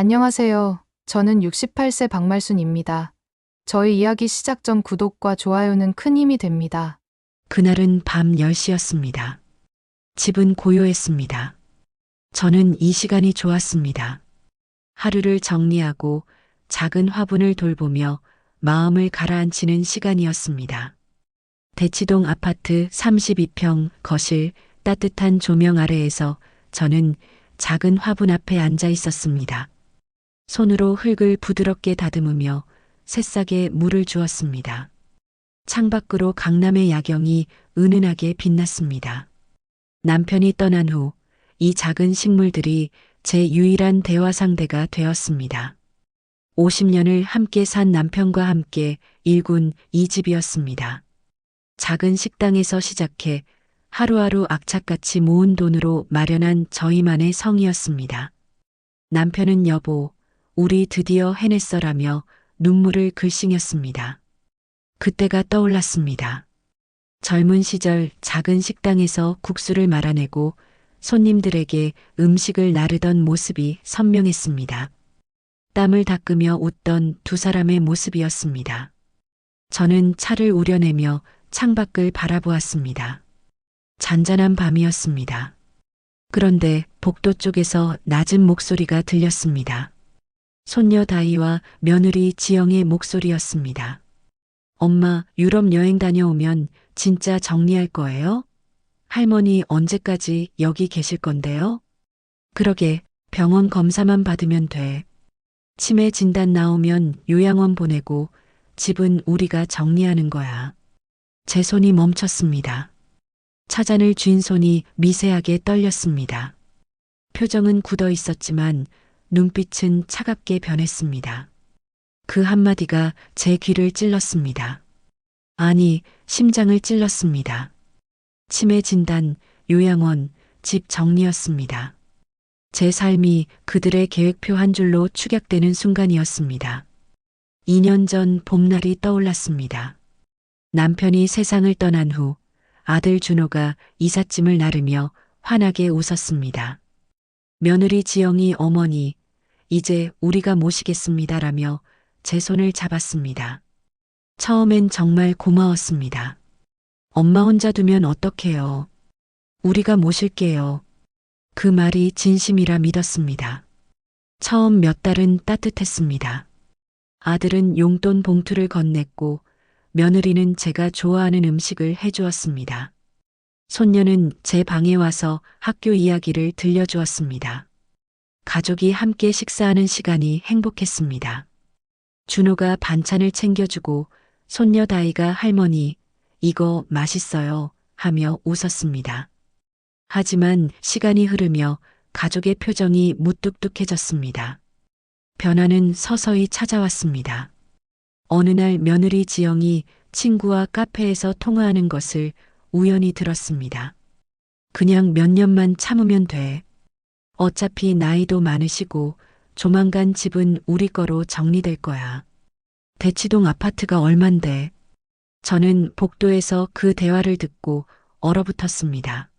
안녕하세요. 저는 68세 박말순입니다. 저희 이야기 시작 전 구독과 좋아요는 큰 힘이 됩니다. 그날은 밤 10시였습니다. 집은 고요했습니다. 저는 이 시간이 좋았습니다. 하루를 정리하고 작은 화분을 돌보며 마음을 가라앉히는 시간이었습니다. 대치동 아파트 32평 거실 따뜻한 조명 아래에서 저는 작은 화분 앞에 앉아 있었습니다. 손으로 흙을 부드럽게 다듬으며 새싹에 물을 주었습니다. 창밖으로 강남의 야경이 은은하게 빛났습니다. 남편이 떠난 후 이 작은 식물들이 제 유일한 대화 상대가 되었습니다. 50년을 함께 산 남편과 함께 일군 이 집이었습니다. 작은 식당에서 시작해 하루하루 악착같이 모은 돈으로 마련한 저희만의 성이었습니다. 남편은 여보, 우리 드디어 해냈어라며 눈물을 글썽였습니다. 그때가 떠올랐습니다. 젊은 시절 작은 식당에서 국수를 말아내고 손님들에게 음식을 나르던 모습이 선명했습니다. 땀을 닦으며 웃던 두 사람의 모습이었습니다. 저는 차를 우려내며 창밖을 바라보았습니다. 잔잔한 밤이었습니다. 그런데 복도 쪽에서 낮은 목소리가 들렸습니다. 손녀 다이와 며느리 지영의 목소리였습니다. 엄마, 유럽 여행 다녀오면 진짜 정리할 거예요? 할머니 언제까지 여기 계실 건데요? 그러게, 병원 검사만 받으면 돼. 치매 진단 나오면 요양원 보내고 집은 우리가 정리하는 거야. 제 손이 멈췄습니다. 차잔을 쥔 손이 미세하게 떨렸습니다. 표정은 굳어 있었지만 눈빛은 차갑게 변했습니다. 그 한마디가 제 귀를 찔렀습니다. 아니, 심장을 찔렀습니다. 치매 진단, 요양원, 집 정리였습니다. 제 삶이 그들의 계획표 한 줄로 축약되는 순간이었습니다. 2년 전 봄날이 떠올랐습니다. 남편이 세상을 떠난 후 아들 준호가 이삿짐을 나르며 환하게 웃었습니다. 며느리 지영이 어머니, 이제 우리가 모시겠습니다라며 제 손을 잡았습니다. 처음엔 정말 고마웠습니다. 엄마 혼자 두면 어떡해요. 우리가 모실게요. 그 말이 진심이라 믿었습니다. 처음 몇 달은 따뜻했습니다. 아들은 용돈 봉투를 건넸고 며느리는 제가 좋아하는 음식을 해주었습니다. 손녀는 제 방에 와서 학교 이야기를 들려주었습니다. 가족이 함께 식사하는 시간이 행복했습니다. 준호가 반찬을 챙겨주고 손녀 다이가 할머니, 이거 맛있어요 하며 웃었습니다. 하지만 시간이 흐르며 가족의 표정이 무뚝뚝해졌습니다. 변화는 서서히 찾아왔습니다. 어느 날 며느리 지영이 친구와 카페에서 통화하는 것을 우연히 들었습니다. 그냥 몇 년만 참으면 돼. 어차피 나이도 많으시고 조만간 집은 우리 거로 정리될 거야. 대치동 아파트가 얼만데. 저는 복도에서 그 대화를 듣고 얼어붙었습니다.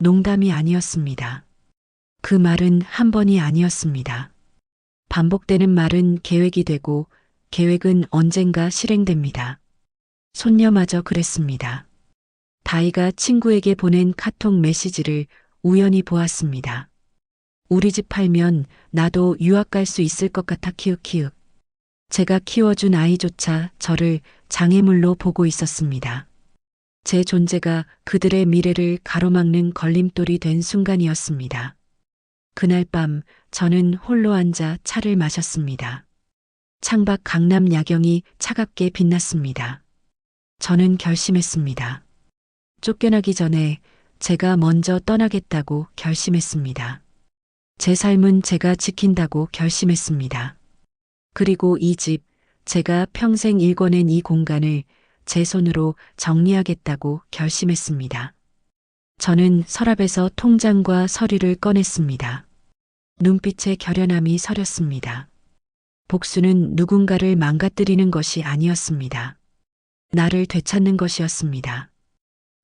농담이 아니었습니다. 그 말은 한 번이 아니었습니다. 반복되는 말은 계획이 되고 계획은 언젠가 실행됩니다. 손녀마저 그랬습니다. 다이가 친구에게 보낸 카톡 메시지를 우연히 보았습니다. 우리 집 팔면 나도 유학 갈 수 있을 것 같아 키읔키읔. 제가 키워준 아이조차 저를 장애물로 보고 있었습니다. 제 존재가 그들의 미래를 가로막는 걸림돌이 된 순간이었습니다. 그날 밤 저는 홀로 앉아 차를 마셨습니다. 창밖 강남 야경이 차갑게 빛났습니다. 저는 결심했습니다. 쫓겨나기 전에 제가 먼저 떠나겠다고 결심했습니다. 제 삶은 제가 지킨다고 결심했습니다. 그리고 이 집, 제가 평생 일궈낸 이 공간을 제 손으로 정리하겠다고 결심했습니다. 저는 서랍에서 통장과 서류를 꺼냈습니다. 눈빛에 결연함이 서렸습니다. 복수는 누군가를 망가뜨리는 것이 아니었습니다. 나를 되찾는 것이었습니다.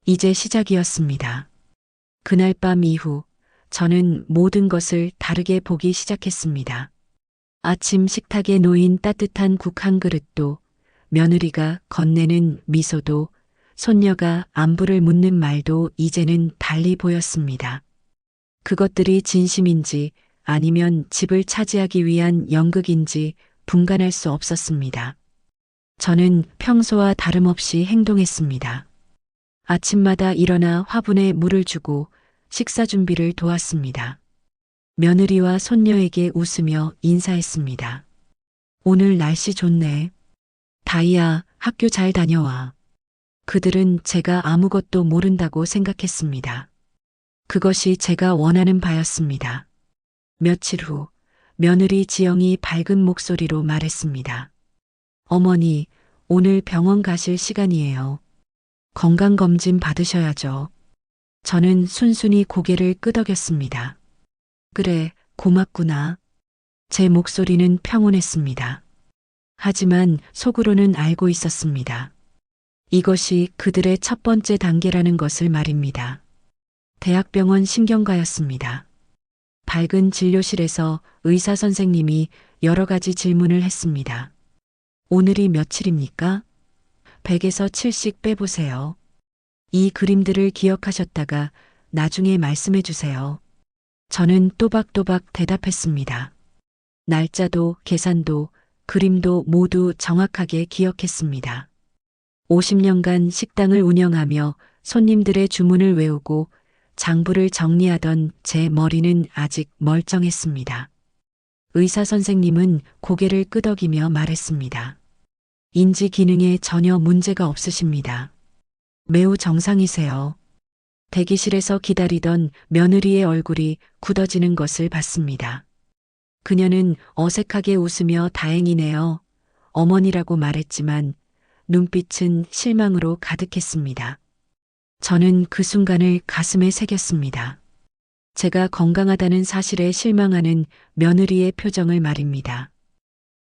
이제 시작이었습니다. 그날 밤 이후 저는 모든 것을 다르게 보기 시작했습니다. 아침 식탁에 놓인 따뜻한 국 한 그릇도, 며느리가 건네는 미소도, 손녀가 안부를 묻는 말도 이제는 달리 보였습니다. 그것들이 진심인지 아니면 집을 차지하기 위한 연극인지 분간할 수 없었습니다. 저는 평소와 다름없이 행동했습니다. 아침마다 일어나 화분에 물을 주고 식사 준비를 도왔습니다. 며느리와 손녀에게 웃으며 인사했습니다. 오늘 날씨 좋네. 다이야, 학교 잘 다녀와. 그들은 제가 아무것도 모른다고 생각했습니다. 그것이 제가 원하는 바였습니다. 며칠 후, 며느리 지영이 밝은 목소리로 말했습니다. 어머니, 오늘 병원 가실 시간이에요. 건강검진 받으셔야죠. 저는 순순히 고개를 끄덕였습니다. 그래, 고맙구나. 제 목소리는 평온했습니다. 하지만 속으로는 알고 있었습니다. 이것이 그들의 첫 번째 단계라는 것을 말입니다. 대학병원 신경과였습니다. 밝은 진료실에서 의사 선생님이 여러 가지 질문을 했습니다. 오늘이 며칠입니까? 100에서 7씩 빼보세요. 이 그림들을 기억하셨다가 나중에 말씀해 주세요. 저는 또박또박 대답했습니다. 날짜도 계산도 그림도 모두 정확하게 기억했습니다. 50년간 식당을 운영하며 손님들의 주문을 외우고 장부를 정리하던 제 머리는 아직 멀쩡했습니다. 의사 선생님은 고개를 끄덕이며 말했습니다. 인지 기능에 전혀 문제가 없으십니다. 매우 정상이세요. 대기실에서 기다리던 며느리의 얼굴이 굳어지는 것을 봤습니다. 그녀는 어색하게 웃으며 다행이네요. 어머니라고 말했지만 눈빛은 실망으로 가득했습니다. 저는 그 순간을 가슴에 새겼습니다. 제가 건강하다는 사실에 실망하는 며느리의 표정을 말입니다.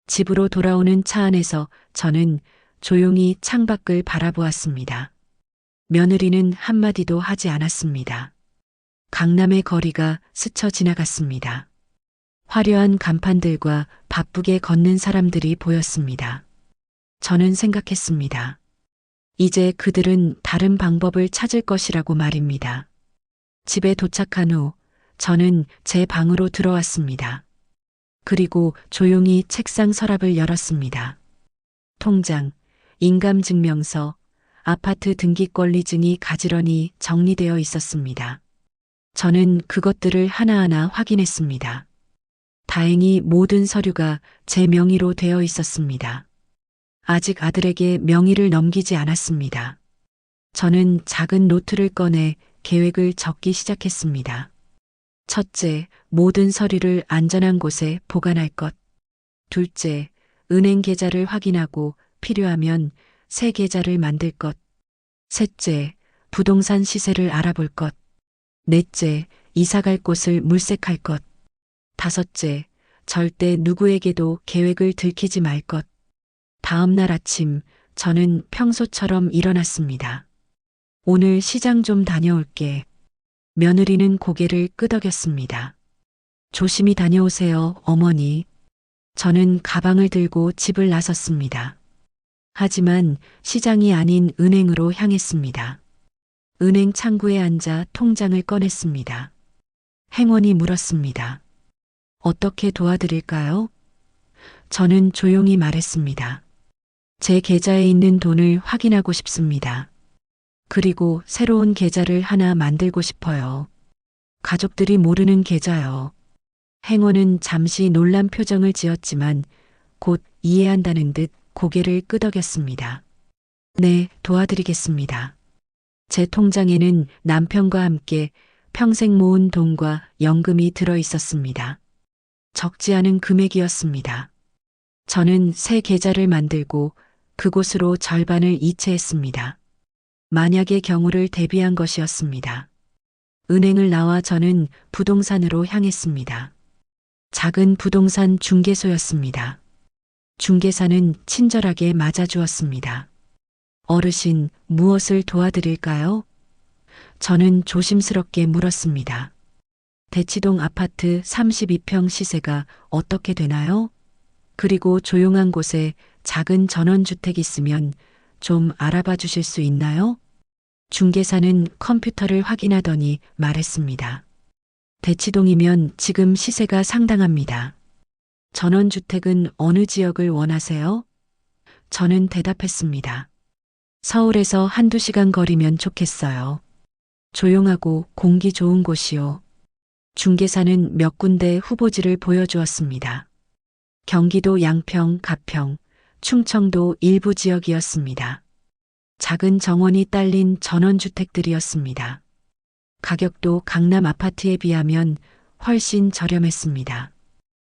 집으로 돌아오는 차 안에서 저는 조용히 창밖을 바라보았습니다. 며느리는 한마디도 하지 않았습니다. 강남의 거리가 스쳐 지나갔습니다. 화려한 간판들과 바쁘게 걷는 사람들이 보였습니다. 저는 생각했습니다. 이제 그들은 다른 방법을 찾을 것이라고 말입니다. 집에 도착한 후 저는 제 방으로 들어왔습니다. 그리고 조용히 책상 서랍을 열었습니다. 통장, 인감증명서, 아파트 등기권리증이 가지런히 정리되어 있었습니다. 저는 그것들을 하나하나 확인했습니다. 다행히 모든 서류가 제 명의로 되어 있었습니다. 아직 아들에게 명의를 넘기지 않았습니다. 저는 작은 노트를 꺼내 계획을 적기 시작했습니다. 첫째, 모든 서류를 안전한 곳에 보관할 것. 둘째, 은행 계좌를 확인하고 필요하면 새 계좌를 만들 것. 셋째, 부동산 시세를 알아볼 것. 넷째, 이사갈 곳을 물색할 것. 다섯째, 절대 누구에게도 계획을 들키지 말 것. 다음 날 아침, 저는 평소처럼 일어났습니다. 오늘 시장 좀 다녀올게. 며느리는 고개를 끄덕였습니다. 조심히 다녀오세요, 어머니. 저는 가방을 들고 집을 나섰습니다. 하지만 시장이 아닌 은행으로 향했습니다. 은행 창구에 앉아 통장을 꺼냈습니다. 행원이 물었습니다. 어떻게 도와드릴까요? 저는 조용히 말했습니다. 제 계좌에 있는 돈을 확인하고 싶습니다. 그리고 새로운 계좌를 하나 만들고 싶어요. 가족들이 모르는 계좌요. 행원은 잠시 놀란 표정을 지었지만 곧 이해한다는 듯 고개를 끄덕였습니다. 네, 도와드리겠습니다. 제 통장에는 남편과 함께 평생 모은 돈과 연금이 들어 있었습니다. 적지 않은 금액이었습니다. 저는 새 계좌를 만들고 그곳으로 절반을 이체했습니다. 만약의 경우를 대비한 것이었습니다. 은행을 나와 저는 부동산으로 향했습니다. 작은 부동산 중개소였습니다. 중개사는 친절하게 맞아주었습니다. 어르신, 무엇을 도와드릴까요? 저는 조심스럽게 물었습니다. 대치동 아파트 32평 시세가 어떻게 되나요? 그리고 조용한 곳에 작은 전원주택 있으면 좀 알아봐 주실 수 있나요? 중개사는 컴퓨터를 확인하더니 말했습니다. 대치동이면 지금 시세가 상당합니다. 전원주택은 어느 지역을 원하세요? 저는 대답했습니다. 서울에서 한두 시간 거리면 좋겠어요. 조용하고 공기 좋은 곳이요. 중개사는 몇 군데 후보지를 보여주었습니다. 경기도 양평, 가평, 충청도 일부 지역이었습니다. 작은 정원이 딸린 전원주택들이었습니다. 가격도 강남 아파트에 비하면 훨씬 저렴했습니다.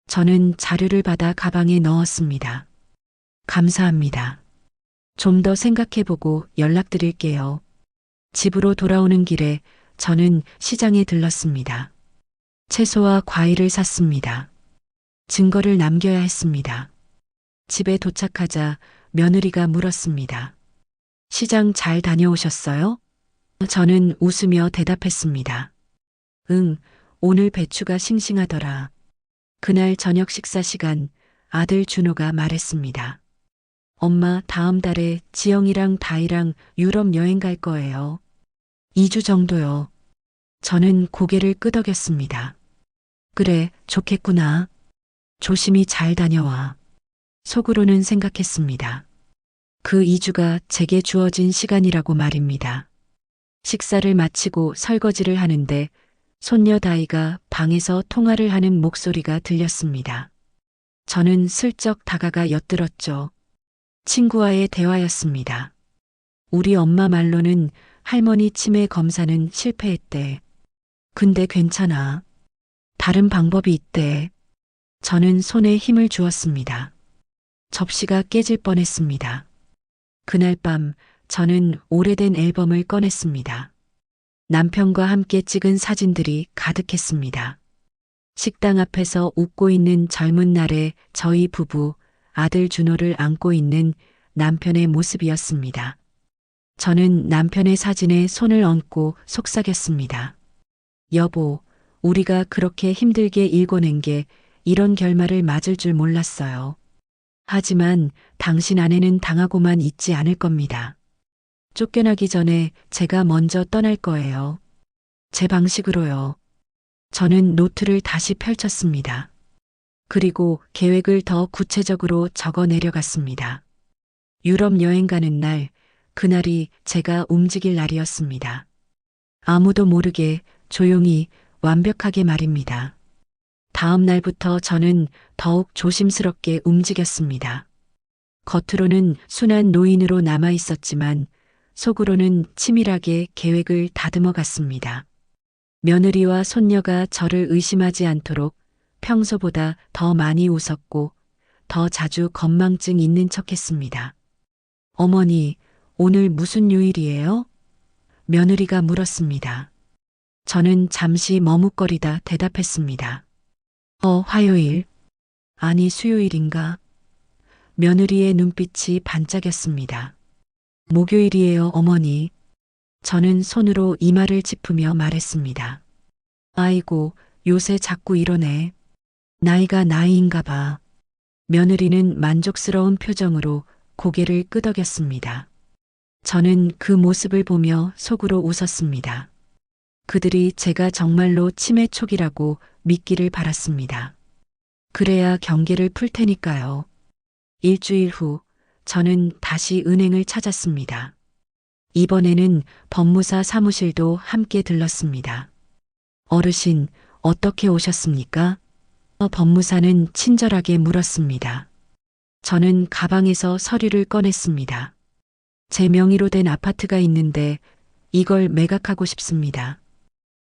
저는 자료를 받아 가방에 넣었습니다. 감사합니다. 좀 더 생각해보고 연락드릴게요. 집으로 돌아오는 길에 저는 시장에 들렀습니다. 채소와 과일을 샀습니다. 증거를 남겨야 했습니다. 집에 도착하자 며느리가 물었습니다. 시장 잘 다녀오셨어요? 저는 웃으며 대답했습니다. 응, 오늘 배추가 싱싱하더라. 그날 저녁 식사 시간 아들 준호가 말했습니다. 엄마, 다음 달에 지영이랑 다이랑 유럽 여행 갈 거예요. 2주 정도요. 저는 고개를 끄덕였습니다. 그래, 좋겠구나. 조심히 잘 다녀와. 속으로는 생각했습니다. 그 2주가 제게 주어진 시간이라고 말입니다. 식사를 마치고 설거지를 하는데 손녀 다이가 방에서 통화를 하는 목소리가 들렸습니다. 저는 슬쩍 다가가 엿들었죠. 친구와의 대화였습니다. 우리 엄마 말로는 할머니 치매 검사는 실패했대. 근데 괜찮아. 다른 방법이 있대. 저는 손에 힘을 주었습니다. 접시가 깨질 뻔했습니다. 그날 밤 저는 오래된 앨범을 꺼냈습니다. 남편과 함께 찍은 사진들이 가득했습니다. 식당 앞에서 웃고 있는 젊은 날의 저희 부부, 아들 준호를 안고 있는 남편의 모습이었습니다. 저는 남편의 사진에 손을 얹고 속삭였습니다. 여보, 우리가 그렇게 힘들게 일궈낸 게 이런 결말을 맞을 줄 몰랐어요. 하지만 당신 아내는 당하고만 있지 않을 겁니다. 쫓겨나기 전에 제가 먼저 떠날 거예요. 제 방식으로요. 저는 노트를 다시 펼쳤습니다. 그리고 계획을 더 구체적으로 적어 내려갔습니다. 유럽 여행 가는 날, 그날이 제가 움직일 날이었습니다. 아무도 모르게 조용히 완벽하게 말입니다. 다음 날부터 저는 더욱 조심스럽게 움직였습니다. 겉으로는 순한 노인으로 남아 있었지만 속으로는 치밀하게 계획을 다듬어 갔습니다. 며느리와 손녀가 저를 의심하지 않도록 평소보다 더 많이 웃었고 더 자주 건망증 있는 척했습니다. 어머니, 오늘 무슨 요일이에요? 며느리가 물었습니다. 저는 잠시 머뭇거리다 대답했습니다. 화요일. 아니, 수요일인가? 며느리의 눈빛이 반짝였습니다. 목요일이에요, 어머니. 저는 손으로 이마를 짚으며 말했습니다. 아이고, 요새 자꾸 이러네. 나이가 나이인가 봐. 며느리는 만족스러운 표정으로 고개를 끄덕였습니다. 저는 그 모습을 보며 속으로 웃었습니다. 그들이 제가 정말로 치매 초기라고 믿기를 바랐습니다. 그래야 경계를 풀 테니까요. 일주일 후 저는 다시 은행을 찾았습니다. 이번에는 법무사 사무실도 함께 들렀습니다. 어르신, 어떻게 오셨습니까? 법무사는 친절하게 물었습니다. 저는 가방에서 서류를 꺼냈습니다. 제 명의로 된 아파트가 있는데 이걸 매각하고 싶습니다.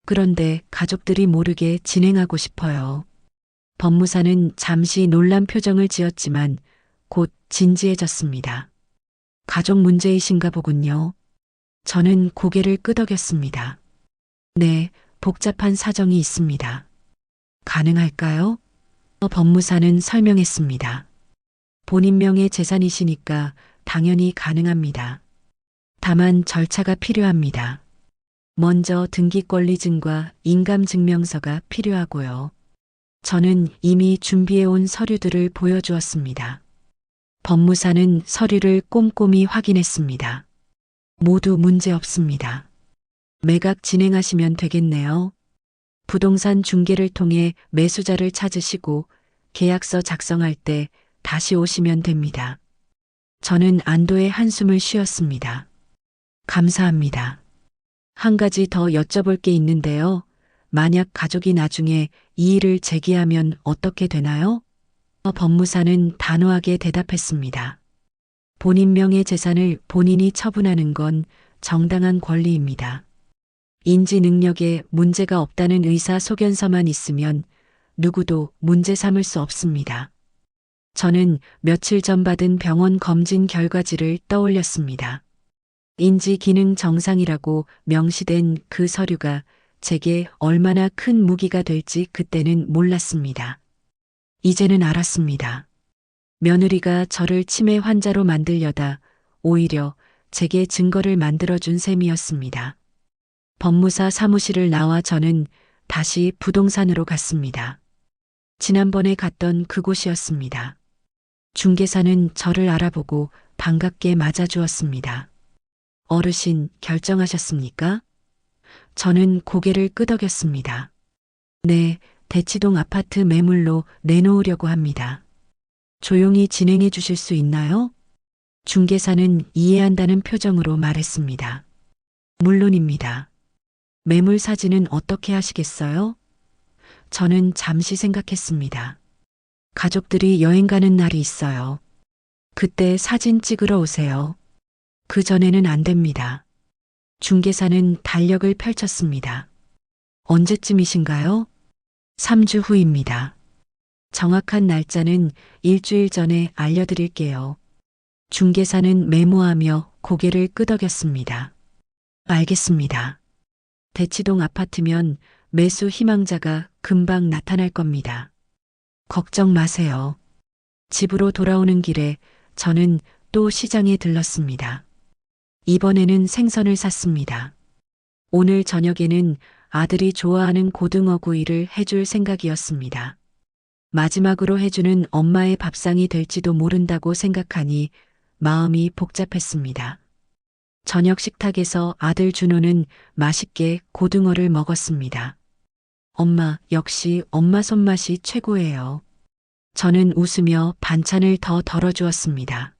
그런데 가족들이 모르게 진행하고 싶어요. 법무사는 잠시 놀란 표정을 지었지만 곧 진지해졌습니다. 가족 문제이신가 보군요. 저는 고개를 끄덕였습니다. 네, 복잡한 사정이 있습니다. 가능할까요? 법무사는 설명했습니다. 본인 명의 재산이시니까 당연히 가능합니다. 다만 절차가 필요합니다. 먼저 등기권리증과 인감증명서가 필요하고요. 저는 이미 준비해온 서류들을 보여주었습니다. 법무사는 서류를 꼼꼼히 확인했습니다. 모두 문제 없습니다. 매각 진행하시면 되겠네요. 부동산 중개를 통해 매수자를 찾으시고 계약서 작성할 때 다시 오시면 됩니다. 저는 안도의 한숨을 쉬었습니다. 감사합니다. 한 가지 더 여쭤볼 게 있는데요. 만약 가족이 나중에 이 일을 제기하면 어떻게 되나요? 법무사는 단호하게 대답했습니다. 본인 명의 재산을 본인이 처분하는 건 정당한 권리입니다. 인지 능력에 문제가 없다는 의사소견서만 있으면 누구도 문제 삼을 수 없습니다. 저는 며칠 전 받은 병원 검진 결과지를 떠올렸습니다. 인지 기능 정상이라고 명시된 그 서류가 제게 얼마나 큰 무기가 될지 그때는 몰랐습니다. 이제는 알았습니다. 며느리가 저를 치매 환자로 만들려다 오히려 제게 증거를 만들어준 셈이었습니다. 법무사 사무실을 나와 저는 다시 부동산으로 갔습니다. 지난번에 갔던 그곳이었습니다. 중개사는 저를 알아보고 반갑게 맞아주었습니다. 어르신, 결정하셨습니까? 저는 고개를 끄덕였습니다. 네, 대치동 아파트 매물로 내놓으려고 합니다. 조용히 진행해 주실 수 있나요? 중개사는 이해한다는 표정으로 말했습니다. 물론입니다. 매물 사진은 어떻게 하시겠어요? 저는 잠시 생각했습니다. 가족들이 여행 가는 날이 있어요. 그때 사진 찍으러 오세요. 그 전에는 안 됩니다. 중개사는 달력을 펼쳤습니다. 언제쯤이신가요? 3주 후입니다. 정확한 날짜는 일주일 전에 알려드릴게요. 중개사는 메모하며 고개를 끄덕였습니다. 알겠습니다. 대치동 아파트면 매수 희망자가 금방 나타날 겁니다. 걱정 마세요. 집으로 돌아오는 길에 저는 또 시장에 들렀습니다. 이번에는 생선을 샀습니다. 오늘 저녁에는 아들이 좋아하는 고등어구이를 해줄 생각이었습니다. 마지막으로 해주는 엄마의 밥상이 될지도 모른다고 생각하니 마음이 복잡했습니다. 저녁 식탁에서 아들 준호는 맛있게 고등어를 먹었습니다. 엄마, 역시 엄마 손맛이 최고예요. 저는 웃으며 반찬을 더 덜어주었습니다.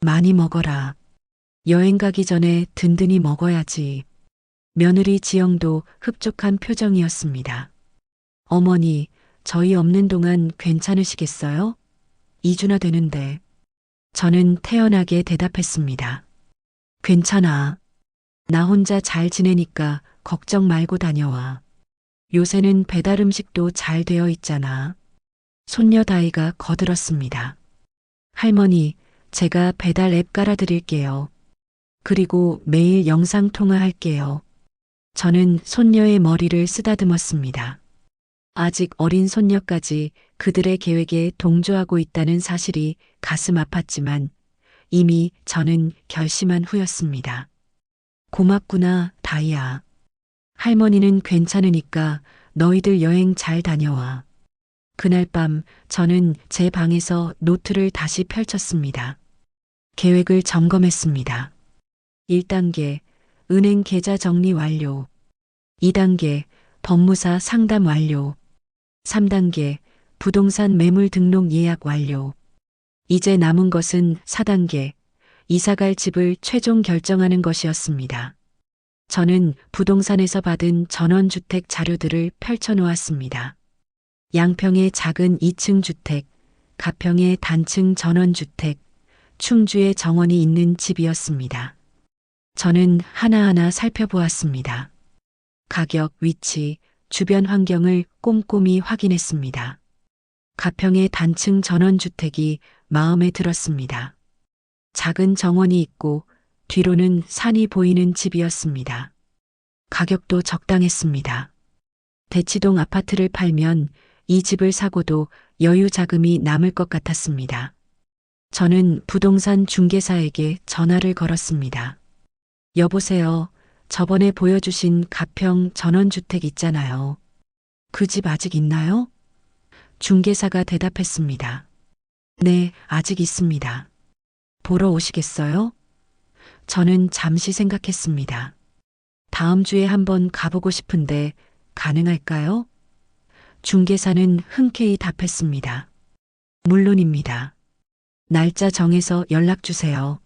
많이 먹어라. 여행 가기 전에 든든히 먹어야지. 며느리 지영도 흡족한 표정이었습니다. 어머니, 저희 없는 동안 괜찮으시겠어요? 2주나 되는데. 저는 태연하게 대답했습니다. 괜찮아. 나 혼자 잘 지내니까 걱정 말고 다녀와. 요새는 배달 음식도 잘 되어 있잖아. 손녀 다이가 거들었습니다. 할머니, 제가 배달 앱 깔아드릴게요. 그리고 매일 영상 통화할게요. 저는 손녀의 머리를 쓰다듬었습니다. 아직 어린 손녀까지 그들의 계획에 동조하고 있다는 사실이 가슴 아팠지만 이미 저는 결심한 후였습니다. 고맙구나, 다이야. 할머니는 괜찮으니까 너희들 여행 잘 다녀와. 그날 밤 저는 제 방에서 노트를 다시 펼쳤습니다. 계획을 점검했습니다. 1단계, 은행 계좌 정리 완료. 2단계, 법무사 상담 완료. 3단계, 부동산 매물 등록 예약 완료. 이제 남은 것은 4단계, 이사갈 집을 최종 결정하는 것이었습니다. 저는 부동산에서 받은 전원주택 자료들을 펼쳐놓았습니다. 양평의 작은 2층 주택, 가평의 단층 전원주택, 충주의 정원이 있는 집이었습니다. 저는 하나하나 살펴보았습니다. 가격, 위치, 주변 환경을 꼼꼼히 확인했습니다. 가평의 단층 전원주택이 마음에 들었습니다. 작은 정원이 있고 뒤로는 산이 보이는 집이었습니다. 가격도 적당했습니다. 대치동 아파트를 팔면 이 집을 사고도 여유 자금이 남을 것 같았습니다. 저는 부동산 중개사에게 전화를 걸었습니다. 여보세요. 저번에 보여주신 가평 전원주택 있잖아요. 그 집 아직 있나요? 중개사가 대답했습니다. 네, 아직 있습니다. 보러 오시겠어요? 저는 잠시 생각했습니다. 다음 주에 한번 가보고 싶은데 가능할까요? 중개사는 흔쾌히 답했습니다. 물론입니다. 날짜 정해서 연락 주세요.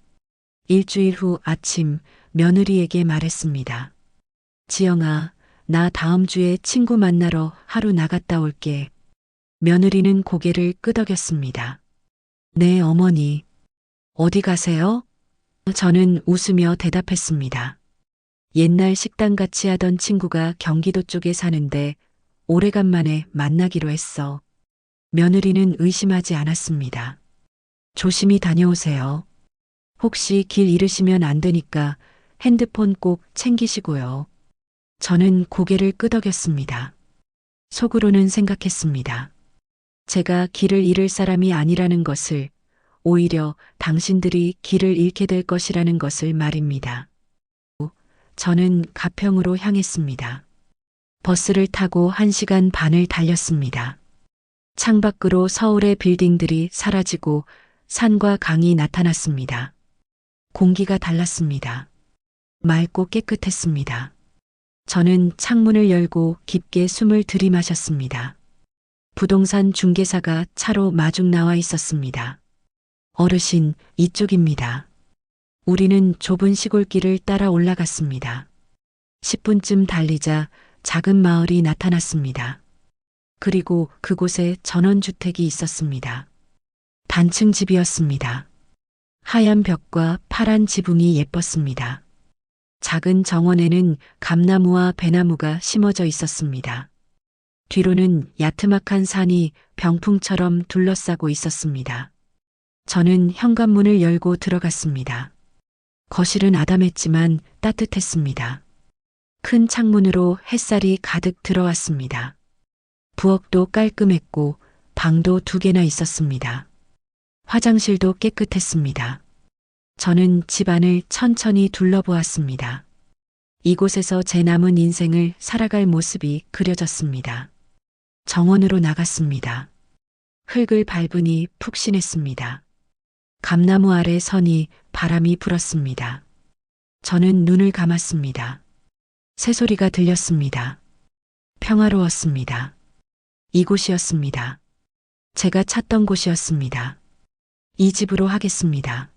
일주일 후 아침 며느리에게 말했습니다. 지영아, 나 다음 주에 친구 만나러 하루 나갔다 올게. 며느리는 고개를 끄덕였습니다. 네, 어머니. 어디 가세요? 저는 웃으며 대답했습니다. 옛날 식당 같이 하던 친구가 경기도 쪽에 사는데 오래간만에 만나기로 했어. 며느리는 의심하지 않았습니다. 조심히 다녀오세요. 혹시 길 잃으시면 안 되니까 핸드폰 꼭 챙기시고요. 저는 고개를 끄덕였습니다. 속으로는 생각했습니다. 제가 길을 잃을 사람이 아니라는 것을, 오히려 당신들이 길을 잃게 될 것이라는 것을 말입니다. 저는 가평으로 향했습니다. 버스를 타고 1시간 반을 달렸습니다. 창밖으로 서울의 빌딩들이 사라지고 산과 강이 나타났습니다. 공기가 달랐습니다. 맑고 깨끗했습니다. 저는 창문을 열고 깊게 숨을 들이마셨습니다. 부동산 중개사가 차로 마중 나와 있었습니다. 어르신, 이쪽입니다. 우리는 좁은 시골길을 따라 올라갔습니다. 10분쯤 달리자 작은 마을이 나타났습니다. 그리고 그곳에 전원주택이 있었습니다. 단층 집이었습니다. 하얀 벽과 파란 지붕이 예뻤습니다. 작은 정원에는 감나무와 배나무가 심어져 있었습니다. 뒤로는 야트막한 산이 병풍처럼 둘러싸고 있었습니다. 저는 현관문을 열고 들어갔습니다. 거실은 아담했지만 따뜻했습니다. 큰 창문으로 햇살이 가득 들어왔습니다. 부엌도 깔끔했고 방도 2개나 있었습니다. 화장실도 깨끗했습니다. 저는 집안을 천천히 둘러보았습니다. 이곳에서 제 남은 인생을 살아갈 모습이 그려졌습니다. 정원으로 나갔습니다. 흙을 밟으니 푹신했습니다. 감나무 아래 서니 바람이 불었습니다. 저는 눈을 감았습니다. 새소리가 들렸습니다. 평화로웠습니다. 이곳이었습니다. 제가 찾던 곳이었습니다. 이 집으로 하겠습니다.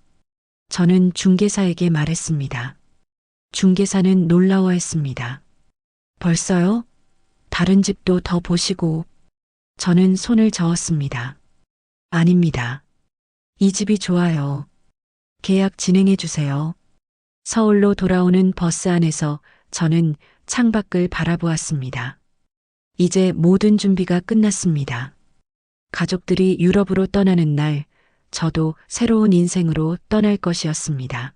저는 중개사에게 말했습니다. 중개사는 놀라워했습니다. 벌써요? 다른 집도 더 보시고. 저는 손을 저었습니다. 아닙니다. 이 집이 좋아요. 계약 진행해 주세요. 서울로 돌아오는 버스 안에서 저는 창밖을 바라보았습니다. 이제 모든 준비가 끝났습니다. 가족들이 유럽으로 떠나는 날, 저도 새로운 인생으로 떠날 것이었습니다.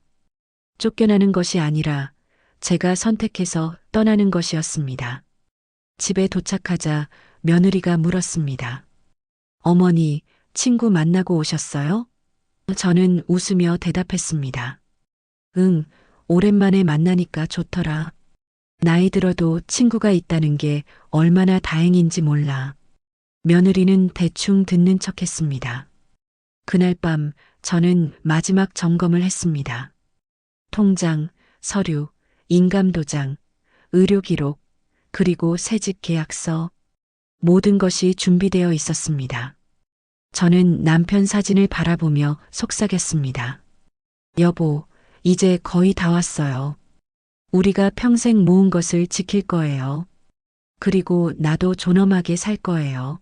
쫓겨나는 것이 아니라 제가 선택해서 떠나는 것이었습니다. 집에 도착하자 며느리가 물었습니다. 어머니, 친구 만나고 오셨어요? 저는 웃으며 대답했습니다. 응, 오랜만에 만나니까 좋더라. 나이 들어도 친구가 있다는 게 얼마나 다행인지 몰라. 며느리는 대충 듣는 척 했습니다. 그날 밤 저는 마지막 점검을 했습니다. 통장, 서류, 인감도장, 의료기록, 그리고 새집 계약서. 모든 것이 준비되어 있었습니다. 저는 남편 사진을 바라보며 속삭였습니다. 여보, 이제 거의 다 왔어요. 우리가 평생 모은 것을 지킬 거예요. 그리고 나도 존엄하게 살 거예요.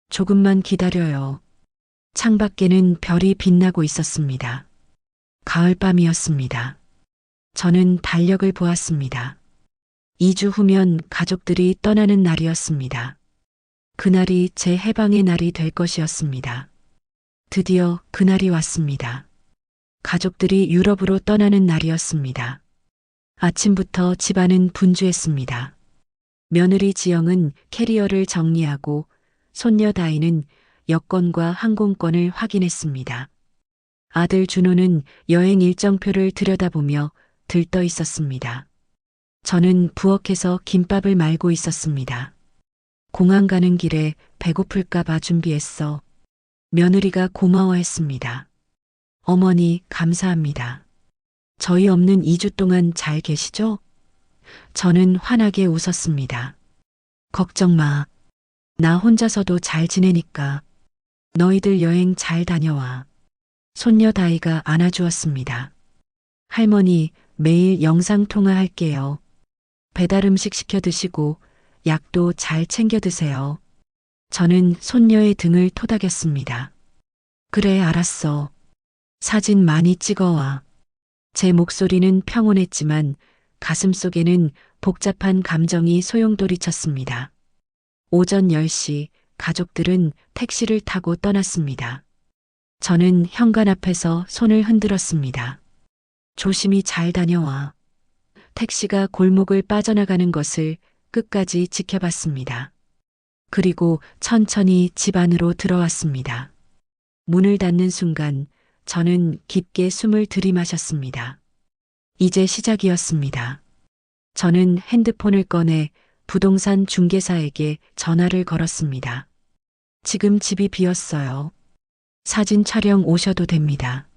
조금만 기다려요. 창밖에는 별이 빛나고 있었습니다. 가을밤이었습니다. 저는 달력을 보았습니다. 2주 후면 가족들이 떠나는 날이었습니다. 그날이 제 해방의 날이 될 것이었습니다. 드디어 그날이 왔습니다. 가족들이 유럽으로 떠나는 날이었습니다. 아침부터 집안은 분주했습니다. 며느리 지영은 캐리어를 정리하고 손녀 다희는 여권과 항공권을 확인했습니다. 아들 준호는 여행 일정표를 들여다보며 들떠 있었습니다. 저는 부엌에서 김밥을 말고 있었습니다. 공항 가는 길에 배고플까봐 준비했어. 며느리가 고마워했습니다. 어머니, 감사합니다. 저희 없는 2주 동안 잘 계시죠? 저는 환하게 웃었습니다. 걱정 마. 나 혼자서도 잘 지내니까. 너희들 여행 잘 다녀와. 손녀 다이가 안아주었습니다. 할머니, 매일 영상통화할게요. 배달 음식 시켜 드시고 약도 잘 챙겨 드세요. 저는 손녀의 등을 토닥였습니다. 그래, 알았어. 사진 많이 찍어와. 제 목소리는 평온했지만 가슴속에는 복잡한 감정이 소용돌이쳤습니다. 오전 10시 가족들은 택시를 타고 떠났습니다. 저는 현관 앞에서 손을 흔들었습니다. 조심히 잘 다녀와. 택시가 골목을 빠져나가는 것을 끝까지 지켜봤습니다. 그리고 천천히 집 안으로 들어왔습니다. 문을 닫는 순간 저는 깊게 숨을 들이마셨습니다. 이제 시작이었습니다. 저는 핸드폰을 꺼내 부동산 중개사에게 전화를 걸었습니다. 지금 집이 비었어요. 사진 촬영 오셔도 됩니다.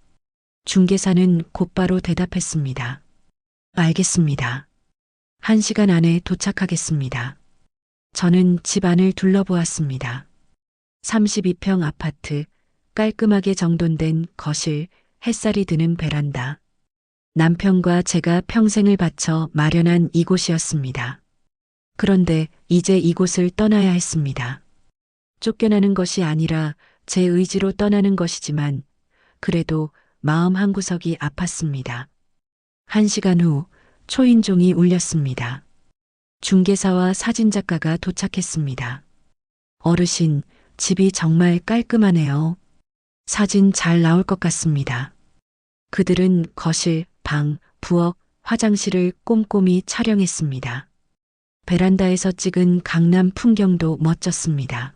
중개사는 곧바로 대답했습니다. 알겠습니다. 1시간 안에 도착하겠습니다. 저는 집 안을 둘러보았습니다. 32평 아파트, 깔끔하게 정돈된 거실, 햇살이 드는 베란다. 남편과 제가 평생을 바쳐 마련한 이곳이었습니다. 그런데 이제 이곳을 떠나야 했습니다. 쫓겨나는 것이 아니라 제 의지로 떠나는 것이지만 그래도 마음 한구석이 아팠습니다. 1시간 후 초인종이 울렸습니다. 중개사와 사진작가가 도착했습니다. 어르신, 집이 정말 깔끔하네요. 사진 잘 나올 것 같습니다. 그들은 거실, 방, 부엌, 화장실을 꼼꼼히 촬영했습니다. 베란다에서 찍은 강남 풍경도 멋졌습니다.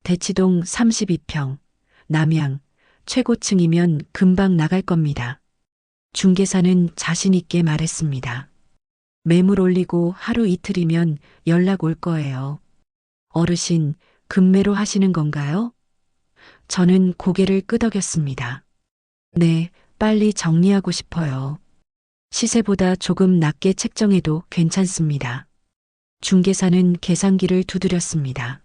대치동 32평, 남양, 최고층이면 금방 나갈 겁니다. 중개사는 자신 있게 말했습니다. 매물 올리고 하루 이틀이면 연락 올 거예요. 어르신, 급매로 하시는 건가요? 저는 고개를 끄덕였습니다. 네, 빨리 정리하고 싶어요. 시세보다 조금 낮게 책정해도 괜찮습니다. 중개사는 계산기를 두드렸습니다.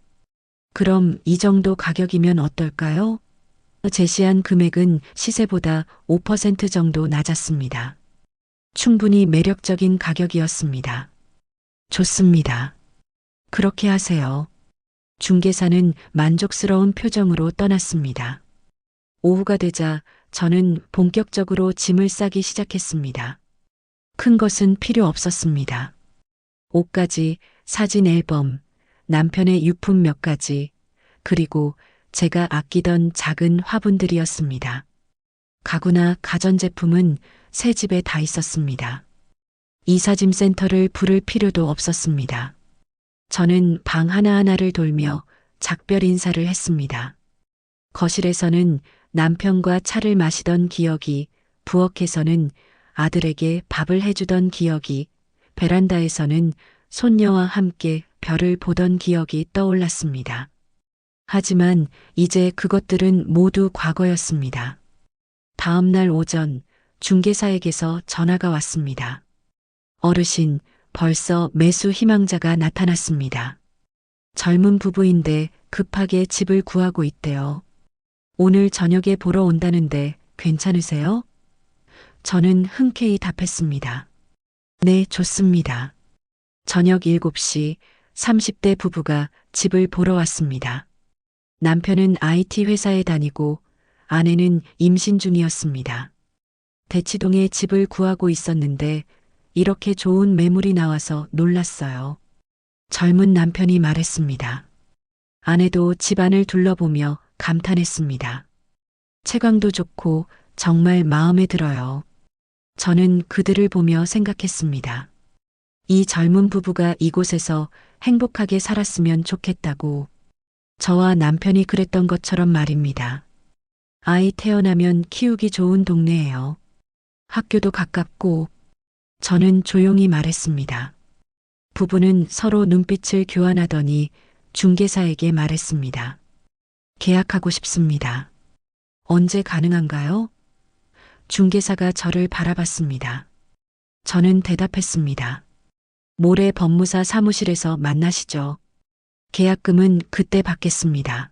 그럼 이 정도 가격이면 어떨까요? 제시한 금액은 시세보다 5% 정도 낮았습니다. 충분히 매력적인 가격이었습니다. 좋습니다. 그렇게 하세요. 중개사는 만족스러운 표정으로 떠났습니다. 오후가 되자 저는 본격적으로 짐을 싸기 시작했습니다. 큰 것은 필요 없었습니다. 옷가지, 사진 앨범, 남편의 유품 몇 가지, 그리고 제가 아끼던 작은 화분들이었습니다. 가구나 가전제품은 새 집에 다 있었습니다. 이사짐 센터를 부를 필요도 없었습니다. 저는 방 하나하나를 돌며 작별 인사를 했습니다. 거실에서는 남편과 차를 마시던 기억이, 부엌에서는 아들에게 밥을 해주던 기억이, 베란다에서는 손녀와 함께 별을 보던 기억이 떠올랐습니다. 하지만 이제 그것들은 모두 과거였습니다. 다음 날 오전 중개사에게서 전화가 왔습니다. 어르신, 벌써 매수 희망자가 나타났습니다. 젊은 부부인데 급하게 집을 구하고 있대요. 오늘 저녁에 보러 온다는데 괜찮으세요? 저는 흔쾌히 답했습니다. 네, 좋습니다. 저녁 7시 30대 부부가 집을 보러 왔습니다. 남편은 IT 회사에 다니고 아내는 임신 중이었습니다. 대치동에 집을 구하고 있었는데 이렇게 좋은 매물이 나와서 놀랐어요. 젊은 남편이 말했습니다. 아내도 집안을 둘러보며 감탄했습니다. 채광도 좋고 정말 마음에 들어요. 저는 그들을 보며 생각했습니다. 이 젊은 부부가 이곳에서 행복하게 살았으면 좋겠다고. 저와 남편이 그랬던 것처럼 말입니다. 아이 태어나면 키우기 좋은 동네예요. 학교도 가깝고. 저는 조용히 말했습니다. 부부는 서로 눈빛을 교환하더니 중개사에게 말했습니다. 계약하고 싶습니다. 언제 가능한가요? 중개사가 저를 바라봤습니다. 저는 대답했습니다. 모레 법무사 사무실에서 만나시죠. 계약금은 그때 받겠습니다.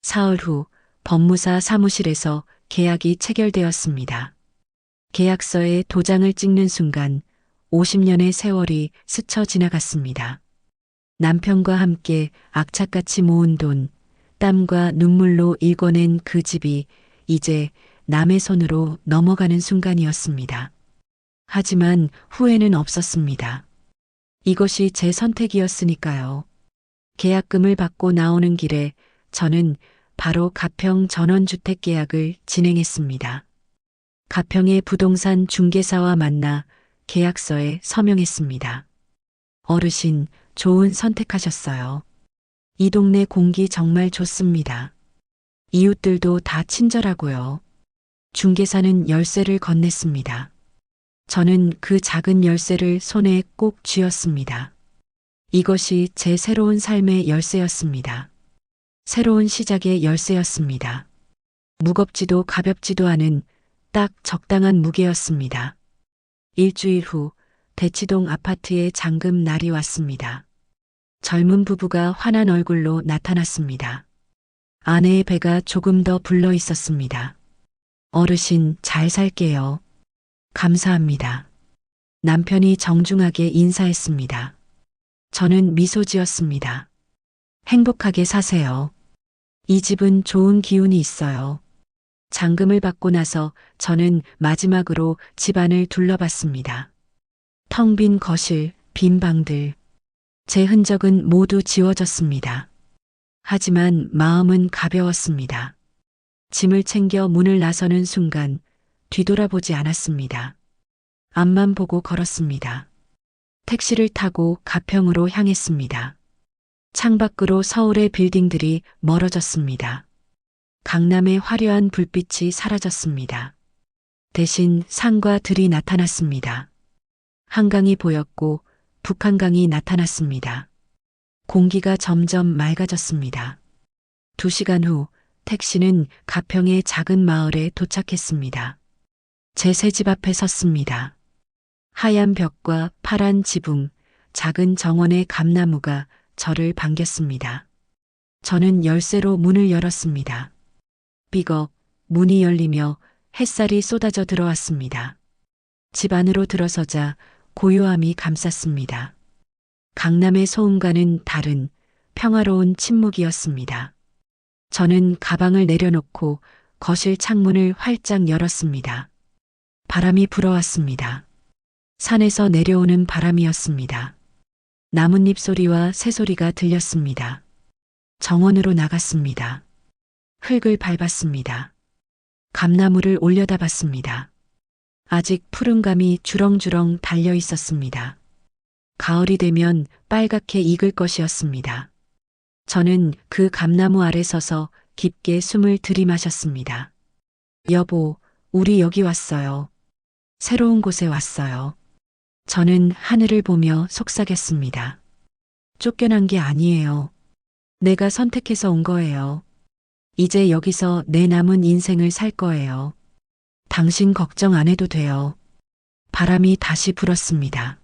사흘 후 법무사 사무실에서 계약이 체결되었습니다. 계약서에 도장을 찍는 순간 50년의 세월이 스쳐 지나갔습니다. 남편과 함께 악착같이 모은 돈, 땀과 눈물로 일궈낸 그 집이 이제 남의 손으로 넘어가는 순간이었습니다. 하지만 후회는 없었습니다. 이것이 제 선택이었으니까요. 계약금을 받고 나오는 길에 저는 바로 가평 전원주택 계약을 진행했습니다. 가평의 부동산 중개사와 만나 계약서에 서명했습니다. 어르신, 좋은 선택하셨어요. 이 동네 공기 정말 좋습니다. 이웃들도 다 친절하고요. 중개사는 열쇠를 건넸습니다. 저는 그 작은 열쇠를 손에 꼭 쥐었습니다. 이것이 제 새로운 삶의 열쇠였습니다. 새로운 시작의 열쇠였습니다. 무겁지도 가볍지도 않은 딱 적당한 무게였습니다. 일주일 후 대치동 아파트에 잔금 날이 왔습니다. 젊은 부부가 환한 얼굴로 나타났습니다. 아내의 배가 조금 더 불러 있었습니다. 어르신, 잘 살게요. 감사합니다. 남편이 정중하게 인사했습니다. 저는 미소 지었습니다. 행복하게 사세요. 이 집은 좋은 기운이 있어요. 잔금을 받고 나서 저는 마지막으로 집안을 둘러봤습니다. 텅 빈 거실, 빈 방들. 제 흔적은 모두 지워졌습니다. 하지만 마음은 가벼웠습니다. 짐을 챙겨 문을 나서는 순간 뒤돌아보지 않았습니다. 앞만 보고 걸었습니다. 택시를 타고 가평으로 향했습니다. 창밖으로 서울의 빌딩들이 멀어졌습니다. 강남의 화려한 불빛이 사라졌습니다. 대신 산과 들이 나타났습니다. 한강이 보였고 북한강이 나타났습니다. 공기가 점점 맑아졌습니다. 2시간 후 택시는 가평의 작은 마을에 도착했습니다. 제 새 집 앞에 섰습니다. 하얀 벽과 파란 지붕, 작은 정원의 감나무가 저를 반겼습니다. 저는 열쇠로 문을 열었습니다. 삐걱, 문이 열리며 햇살이 쏟아져 들어왔습니다. 집 안으로 들어서자 고요함이 감쌌습니다. 강남의 소음과는 다른 평화로운 침묵이었습니다. 저는 가방을 내려놓고 거실 창문을 활짝 열었습니다. 바람이 불어왔습니다. 산에서 내려오는 바람이었습니다. 나뭇잎 소리와 새소리가 들렸습니다. 정원으로 나갔습니다. 흙을 밟았습니다. 감나무를 올려다봤습니다. 아직 푸른 감이 주렁주렁 달려 있었습니다. 가을이 되면 빨갛게 익을 것이었습니다. 저는 그 감나무 아래 서서 깊게 숨을 들이마셨습니다. 여보, 우리 여기 왔어요. 새로운 곳에 왔어요. 저는 하늘을 보며 속삭였습니다. 쫓겨난 게 아니에요. 내가 선택해서 온 거예요. 이제 여기서 내 남은 인생을 살 거예요. 당신 걱정 안 해도 돼요. 바람이 다시 불었습니다.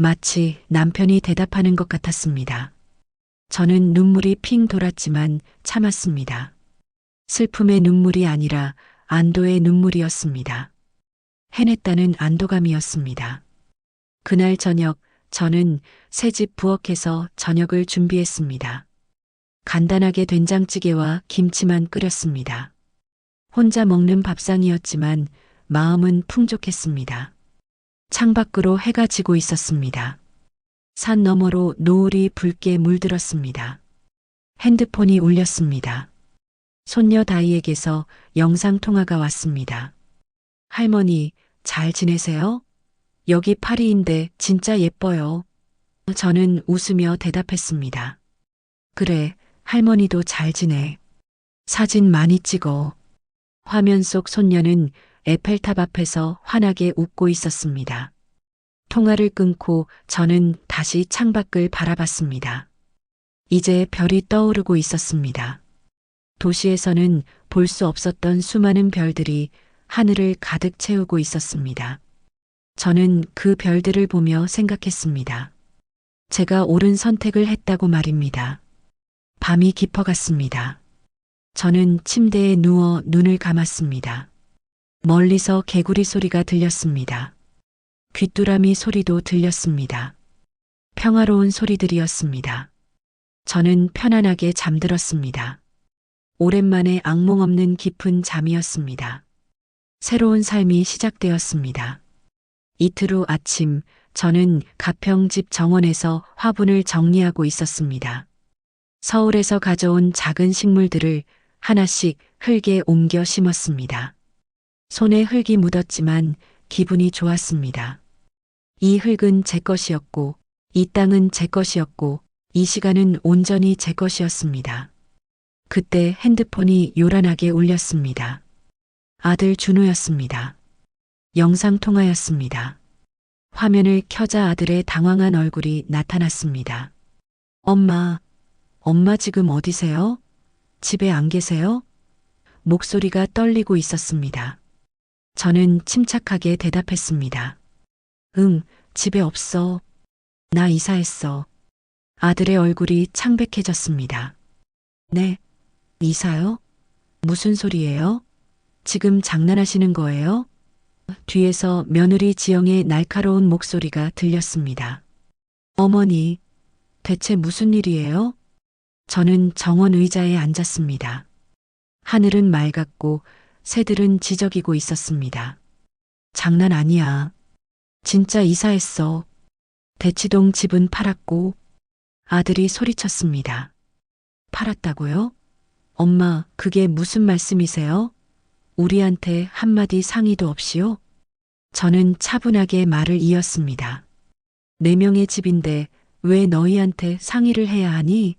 마치 남편이 대답하는 것 같았습니다. 저는 눈물이 핑 돌았지만 참았습니다. 슬픔의 눈물이 아니라 안도의 눈물이었습니다. 해냈다는 안도감이었습니다. 그날 저녁 저는 새집 부엌에서 저녁을 준비했습니다. 간단하게 된장찌개와 김치만 끓였습니다. 혼자 먹는 밥상이었지만 마음은 풍족했습니다. 창밖으로 해가 지고 있었습니다. 산 너머로 노을이 붉게 물들었습니다. 핸드폰이 울렸습니다. 손녀 다이에게서 영상통화가 왔습니다. 할머니, 잘 지내세요? 여기 파리인데 진짜 예뻐요. 저는 웃으며 대답했습니다. 그래, 할머니도 잘 지내. 사진 많이 찍어. 화면 속 손녀는 에펠탑 앞에서 환하게 웃고 있었습니다. 통화를 끊고 저는 다시 창밖을 바라봤습니다. 이제 별이 떠오르고 있었습니다. 도시에서는 볼 수 없었던 수많은 별들이 하늘을 가득 채우고 있었습니다. 저는 그 별들을 보며 생각했습니다. 제가 옳은 선택을 했다고 말입니다. 밤이 깊어갔습니다. 저는 침대에 누워 눈을 감았습니다. 멀리서 개구리 소리가 들렸습니다. 귀뚜라미 소리도 들렸습니다. 평화로운 소리들이었습니다. 저는 편안하게 잠들었습니다. 오랜만에 악몽 없는 깊은 잠이었습니다. 새로운 삶이 시작되었습니다. 이틀 후 아침, 저는 가평집 정원에서 화분을 정리하고 있었습니다. 서울에서 가져온 작은 식물들을 하나씩 흙에 옮겨 심었습니다. 손에 흙이 묻었지만 기분이 좋았습니다. 이 흙은 제 것이었고, 이 땅은 제 것이었고, 이 시간은 온전히 제 것이었습니다. 그때 핸드폰이 요란하게 울렸습니다. 아들 준호였습니다. 영상통화였습니다. 화면을 켜자 아들의 당황한 얼굴이 나타났습니다. 엄마 지금 어디세요? 집에 안 계세요? 목소리가 떨리고 있었습니다. 저는 침착하게 대답했습니다. 응, 집에 없어. 나 이사했어. 아들의 얼굴이 창백해졌습니다. 네, 이사요? 무슨 소리예요? 지금 장난하시는 거예요? 뒤에서 며느리 지영의 날카로운 목소리가 들렸습니다. 어머니, 대체 무슨 일이에요? 저는 정원 의자에 앉았습니다. 하늘은 맑았고 새들은 지저귀고 있었습니다. 장난 아니야. 진짜 이사했어. 대치동 집은 팔았고. 아들이 소리쳤습니다. 팔았다고요? 엄마, 그게 무슨 말씀이세요? 우리한테 한마디 상의도 없이요? 저는 차분하게 말을 이었습니다. 4명의 집인데 왜 너희한테 상의를 해야 하니?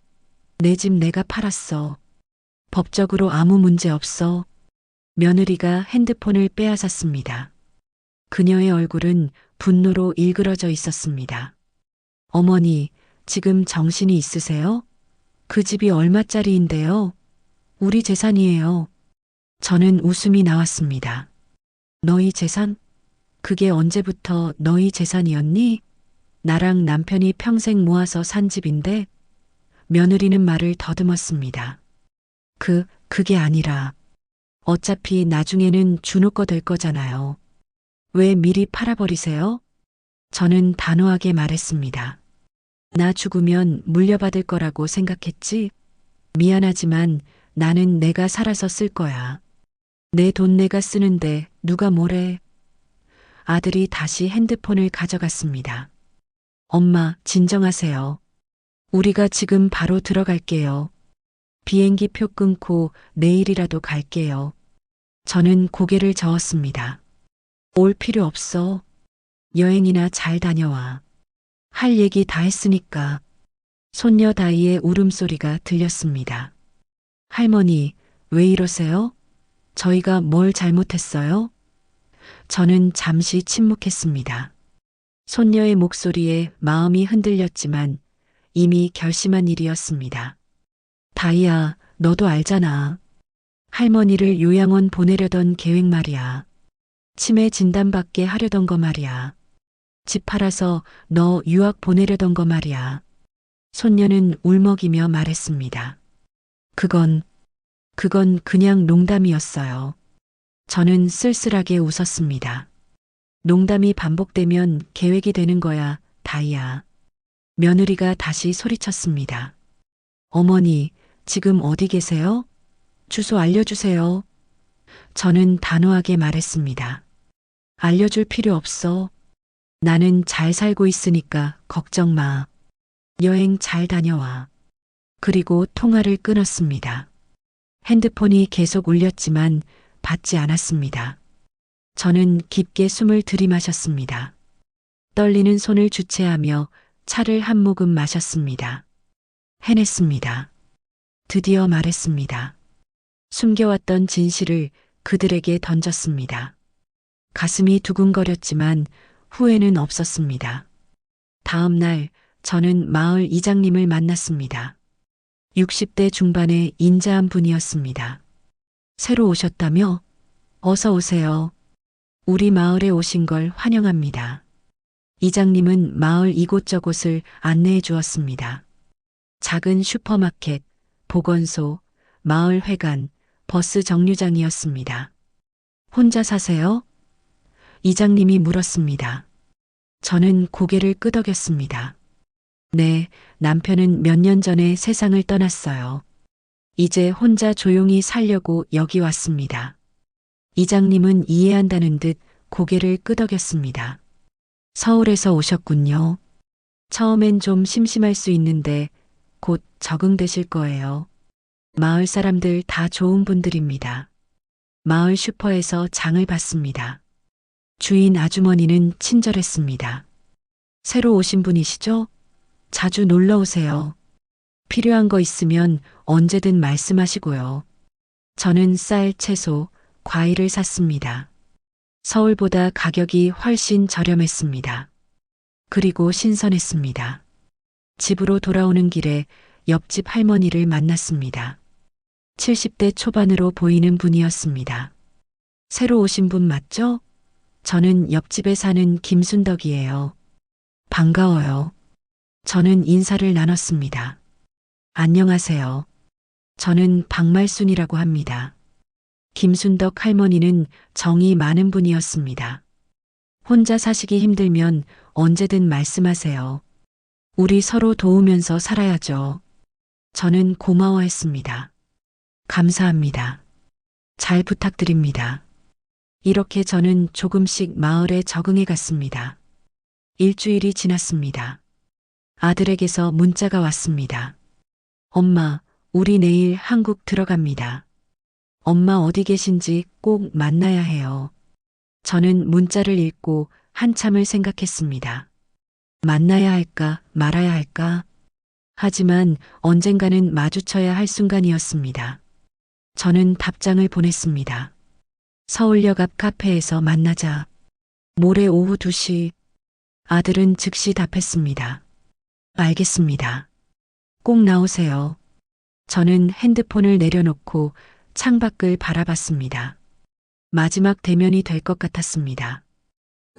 내 집 내가 팔았어. 법적으로 아무 문제 없어. 며느리가 핸드폰을 빼앗았습니다. 그녀의 얼굴은 분노로 일그러져 있었습니다. 어머니, 지금 정신이 있으세요? 그 집이 얼마짜리인데요? 우리 재산이에요. 저는 웃음이 나왔습니다. 너희 재산? 그게 언제부터 너희 재산이었니? 나랑 남편이 평생 모아서 산 집인데? 며느리는 말을 더듬었습니다. 그게 아니라 어차피 나중에는 준호 거 될 거잖아요. 왜 미리 팔아버리세요? 저는 단호하게 말했습니다. 나 죽으면 물려받을 거라고 생각했지? 미안하지만 나는 내가 살아서 쓸 거야. 내 돈 내가 쓰는데 누가 뭐래? 아들이 다시 핸드폰을 가져갔습니다. 엄마, 진정하세요. 우리가 지금 바로 들어갈게요. 비행기 표 끊고 내일이라도 갈게요. 저는 고개를 저었습니다. 올 필요 없어. 여행이나 잘 다녀와. 할 얘기 다 했으니까. 손녀 다이의 울음소리가 들렸습니다. 할머니, 왜 이러세요? 저희가 뭘 잘못했어요? 저는 잠시 침묵했습니다. 손녀의 목소리에 마음이 흔들렸지만 이미 결심한 일이었습니다. 다이야, 너도 알잖아. 할머니를 요양원 보내려던 계획 말이야. 치매 진단받게 하려던 거 말이야. 집 팔아서 너 유학 보내려던 거 말이야. 손녀는 울먹이며 말했습니다. 그건 그냥 농담이었어요. 저는 쓸쓸하게 웃었습니다. 농담이 반복되면 계획이 되는 거야, 다이야. 며느리가 다시 소리쳤습니다. 어머니, 지금 어디 계세요? 주소 알려주세요. 저는 단호하게 말했습니다. 알려줄 필요 없어. 나는 잘 살고 있으니까 걱정 마. 여행 잘 다녀와. 그리고 통화를 끊었습니다. 핸드폰이 계속 울렸지만 받지 않았습니다. 저는 깊게 숨을 들이마셨습니다. 떨리는 손을 주체하며 차를 한 모금 마셨습니다. 해냈습니다. 드디어 말했습니다. 숨겨왔던 진실을 그들에게 던졌습니다. 가슴이 두근거렸지만 후회는 없었습니다. 다음 날 저는 마을 이장님을 만났습니다. 60대 중반의 인자한 분이었습니다. 새로 오셨다며? 어서 오세요. 우리 마을에 오신 걸 환영합니다. 이장님은 마을 이곳저곳을 안내해 주었습니다. 작은 슈퍼마켓, 보건소, 마을 회관, 버스 정류장이었습니다. 혼자 사세요? 이장님이 물었습니다. 저는 고개를 끄덕였습니다. 네, 남편은 몇 년 전에 세상을 떠났어요. 이제 혼자 조용히 살려고 여기 왔습니다. 이장님은 이해한다는 듯 고개를 끄덕였습니다. 서울에서 오셨군요. 처음엔 좀 심심할 수 있는데 곧 적응되실 거예요. 마을 사람들 다 좋은 분들입니다. 마을 슈퍼에서 장을 봤습니다. 주인 아주머니는 친절했습니다. 새로 오신 분이시죠? 자주 놀러 오세요. 필요한 거 있으면 언제든 말씀하시고요. 저는 쌀, 채소, 과일을 샀습니다. 서울보다 가격이 훨씬 저렴했습니다. 그리고 신선했습니다. 집으로 돌아오는 길에 옆집 할머니를 만났습니다. 70대 초반으로 보이는 분이었습니다. 새로 오신 분 맞죠? 저는 옆집에 사는 김순덕이에요. 반가워요. 저는 인사를 나눴습니다. 안녕하세요. 저는 박말순이라고 합니다. 김순덕 할머니는 정이 많은 분이었습니다. 혼자 사시기 힘들면 언제든 말씀하세요. 우리 서로 도우면서 살아야죠. 저는 고마워했습니다. 감사합니다. 잘 부탁드립니다. 이렇게 저는 조금씩 마을에 적응해 갔습니다. 일주일이 지났습니다. 아들에게서 문자가 왔습니다. 엄마, 우리 내일 한국 들어갑니다. 엄마 어디 계신지 꼭 만나야 해요. 저는 문자를 읽고 한참을 생각했습니다. 만나야 할까 말아야 할까? 하지만 언젠가는 마주쳐야 할 순간이었습니다. 저는 답장을 보냈습니다. 서울역 앞 카페에서 만나자. 모레 오후 2시. 아들은 즉시 답했습니다. 알겠습니다. 꼭 나오세요. 저는 핸드폰을 내려놓고 창밖을 바라봤습니다. 마지막 대면이 될 것 같았습니다.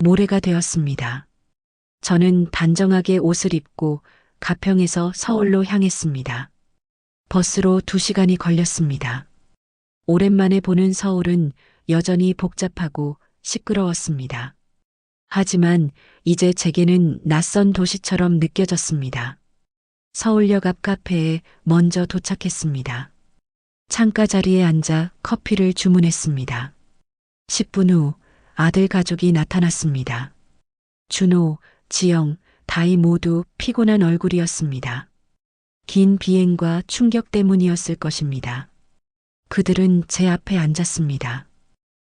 모레가 되었습니다. 저는 단정하게 옷을 입고 가평에서 서울로 향했습니다. 버스로 2시간이 걸렸습니다. 오랜만에 보는 서울은 여전히 복잡하고 시끄러웠습니다. 하지만 이제 제게는 낯선 도시처럼 느껴졌습니다. 서울역 앞 카페에 먼저 도착했습니다. 창가 자리에 앉아 커피를 주문했습니다. 10분 후 아들 가족이 나타났습니다. 준호, 지영, 다희 모두 피곤한 얼굴이었습니다. 긴 비행과 충격 때문이었을 것입니다. 그들은 제 앞에 앉았습니다.